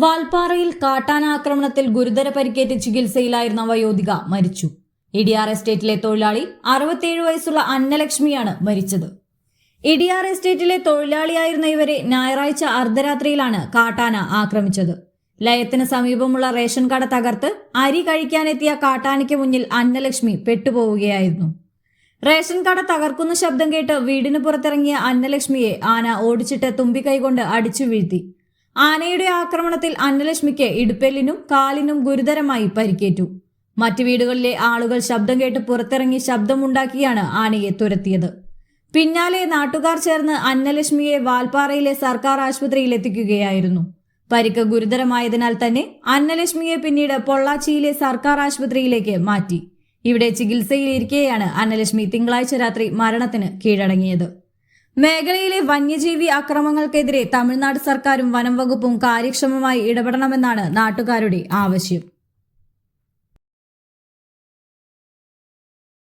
വാൽപ്പാറയിൽ കാട്ടാനാക്രമണത്തിൽ ഗുരുതര പരിക്കേറ്റ് ചികിത്സയിലായിരുന്ന വയോധിക മരിച്ചു. ഇടിയാർ എസ്റ്റേറ്റിലെ തൊഴിലാളി 67 വയസ്സുള്ള അന്നലക്ഷ്മിയാണ് മരിച്ചത്. ഇടിയാർ എസ്റ്റേറ്റിലെ തൊഴിലാളിയായിരുന്ന ഇവരെ ഞായറാഴ്ച അർദ്ധരാത്രിയിലാണ് കാട്ടാന ആക്രമിച്ചത്. ലയത്തിന് സമീപമുള്ള റേഷൻ കട തകർത്ത് അരി കഴിക്കാനെത്തിയ കാട്ടാനയ്ക്ക് മുന്നിൽ അന്നലക്ഷ്മി പെട്ടുപോവുകയായിരുന്നു. റേഷൻ കട തകർക്കുന്ന ശബ്ദം കേട്ട് വീടിന് പുറത്തിറങ്ങിയ അന്നലക്ഷ്മിയെ ആന ഓടിച്ചിട്ട് തുമ്പിക്കൈകൊണ്ട് അടിച്ചു വീഴ്ത്തി. ആനയുടെ ആക്രമണത്തിൽ അന്നലക്ഷ്മിക്ക് ഇടുപ്പെല്ലിനും കാലിനും ഗുരുതരമായി പരിക്കേറ്റു. മറ്റു വീടുകളിലെ ആളുകൾ ശബ്ദം കേട്ട് പുറത്തിറങ്ങി ശബ്ദമുണ്ടാക്കിയാണ് ആനയെ തുരത്തിയത്. പിന്നാലെ നാട്ടുകാർ ചേർന്ന് അന്നലക്ഷ്മിയെ വാൽപ്പാറയിലെ സർക്കാർ ആശുപത്രിയിൽ എത്തിക്കുകയായിരുന്നു. പരിക്ക് ഗുരുതരമായതിനാൽ തന്നെ അന്നലക്ഷ്മിയെ പിന്നീട് പൊള്ളാച്ചിയിലെ സർക്കാർ ആശുപത്രിയിലേക്ക് മാറ്റി. ഇവിടെ ചികിത്സയിലിരിക്കെയാണ് അന്നലക്ഷ്മി തിങ്കളാഴ്ച രാത്രി മരണത്തിന് കീഴടങ്ങിയത്. മേഖലയിലെ വന്യജീവി അക്രമങ്ങൾക്കെതിരെ തമിഴ്നാട് സർക്കാരും വനം വകുപ്പും കാര്യക്ഷമമായി ഇടപെടണമെന്നാണ് നാട്ടുകാരുടെ ആവശ്യം.